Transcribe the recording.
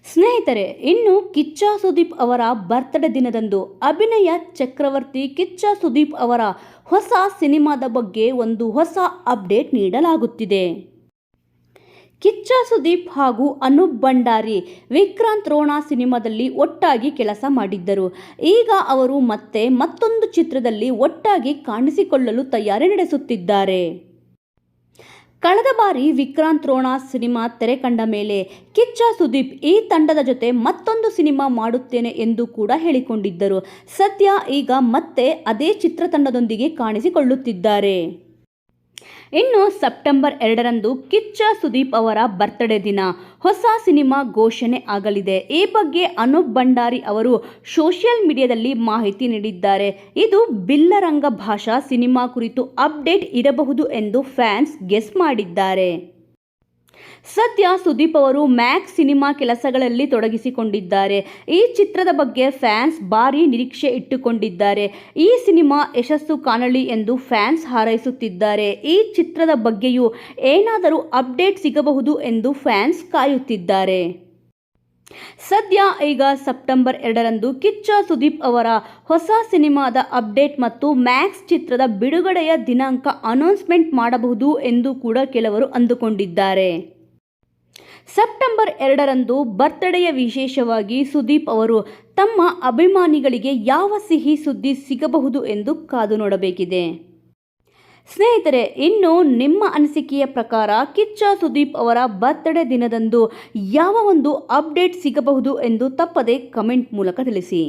ಸ್ನೇಹಿತರೆ, ಇನ್ನು ಕಿಚ್ಚ ಸುದೀಪ್ ಅವರ ಬರ್ತ್ಡೇ ದಿನದಂದು ಅಭಿನಯ ಚಕ್ರವರ್ತಿ ಕಿಚ್ಚ ಸುದೀಪ್ ಅವರ ಹೊಸ ಸಿನಿಮಾದ ಬಗ್ಗೆ ಒಂದು ಹೊಸ ಅಪ್ಡೇಟ್ ನೀಡಲಾಗುತ್ತಿದೆ. ಕಿಚ್ಚ ಸುದೀಪ್ ಹಾಗೂ ಅನೂಪ್ ಭಂಡಾರಿ ವಿಕ್ರಾಂತ್ ರೋಣ ಸಿನಿಮಾದಲ್ಲಿ ಒಟ್ಟಾಗಿ ಕೆಲಸ ಮಾಡಿದ್ದರು. ಈಗ ಅವರು ಮತ್ತೊಂದು ಚಿತ್ರದಲ್ಲಿ ಒಟ್ಟಾಗಿ ಕಾಣಿಸಿಕೊಳ್ಳಲು ತಯಾರಿ ನಡೆಸುತ್ತಿದ್ದಾರೆ. ಕಳೆದ ಬಾರಿ ವಿಕ್ರಾಂತ್ ರೋಣ ಸಿನಿಮಾ ತೆರೆ ಕಂಡ ಮೇಲೆ ಕಿಚ್ಚ ಸುದೀಪ್ ಈ ತಂಡದ ಜೊತೆ ಮತ್ತೊಂದು ಸಿನಿಮಾ ಮಾಡುತ್ತೇನೆ ಎಂದು ಕೂಡ ಹೇಳಿಕೊಂಡಿದ್ದರು. ಸದ್ಯ ಈಗ ಮತ್ತೆ ಅದೇ ಚಿತ್ರತಂಡದೊಂದಿಗೆ ಕಾಣಿಸಿಕೊಳ್ಳುತ್ತಿದ್ದಾರೆ. ಇನ್ನು ಸೆಪ್ಟೆಂಬರ್ 2ರಂದು ಕಿಚ್ಚ ಸುದೀಪ್ ಅವರ ಬರ್ತ್ಡೇ ದಿನ ಹೊಸ ಸಿನಿಮಾ ಘೋಷಣೆ ಆಗಲಿದೆ. ಈ ಬಗ್ಗೆ ಅನೂಪ್ ಭಂಡಾರಿ ಅವರು ಸೋಷಿಯಲ್ ಮೀಡಿಯಾದಲ್ಲಿ ಮಾಹಿತಿ ನೀಡಿದ್ದಾರೆ. ಇದು ಬಿಲ್ಲರಂಗ ಭಾಷಾ ಸಿನಿಮಾ ಕುರಿತು ಅಪ್ಡೇಟ್ ಇರಬಹುದು ಎಂದು ಫ್ಯಾನ್ಸ್ ಗೆಸ್ ಮಾಡಿದ್ದಾರೆ. ಸದ್ಯ ಸುದೀಪ್ ಅವರು ಮ್ಯಾಕ್ಸ್ ಸಿನಿಮಾ ಕೆಲಸಗಳಲ್ಲಿ ತೊಡಗಿಸಿಕೊಂಡಿದ್ದಾರೆ. ಈ ಚಿತ್ರದ ಬಗ್ಗೆ ಫ್ಯಾನ್ಸ್ ಭಾರಿ ನಿರೀಕ್ಷೆ ಇಟ್ಟುಕೊಂಡಿದ್ದಾರೆ. ಈ ಸಿನಿಮಾ ಯಶಸ್ಸು ಕಾಣಲಿ ಎಂದು ಫ್ಯಾನ್ಸ್ ಹಾರೈಸುತ್ತಿದ್ದಾರೆ. ಈ ಚಿತ್ರದ ಬಗ್ಗೆಯೂ ಏನಾದರೂ ಅಪ್ಡೇಟ್ ಸಿಗಬಹುದು ಎಂದು ಫ್ಯಾನ್ಸ್ ಕಾಯುತ್ತಿದ್ದಾರೆ. ಸದ್ಯ ಈಗ ಸೆಪ್ಟೆಂಬರ್ 2ರಂದು ಕಿಚ್ಚ ಸುದೀಪ್ ಅವರ ಹೊಸ ಸಿನಿಮಾದ ಅಪ್ಡೇಟ್ ಮತ್ತು ಮ್ಯಾಕ್ಸ್ ಚಿತ್ರದ ಬಿಡುಗಡೆಯ ದಿನಾಂಕ ಅನೌನ್ಸ್ಮೆಂಟ್ ಮಾಡಬಹುದು ಎಂದು ಕೂಡ ಕೆಲವರು ಅಂದುಕೊಂಡಿದ್ದಾರೆ. ಸೆಪ್ಟೆಂಬರ್ 2ರಂದು ಬರ್ತ್ಡೇಯ ವಿಶೇಷವಾಗಿ ಸುದೀಪ್ ಅವರು ತಮ್ಮ ಅಭಿಮಾನಿಗಳಿಗೆ ಯಾವ ಸಿಹಿ ಸುದ್ದಿ ಸಿಗಬಹುದು ಎಂದು ಕಾದು ನೋಡಬೇಕಿದೆ. ಸ್ನೇಹಿತರೆ, ಇನ್ನು ನಿಮ್ಮ ಅನಿಸಿಕೆಯ ಪ್ರಕಾರ ಕಿಚ್ಚ ಸುದೀಪ್ ಅವರ ಬರ್ತ್ಡೇ ದಿನದಂದು ಯಾವ ಒಂದು ಅಪ್ಡೇಟ್ ಸಿಗಬಹುದು ಎಂದು ತಪ್ಪದೆ ಕಮೆಂಟ್ ಮೂಲಕ ತಿಳಿಸಿ.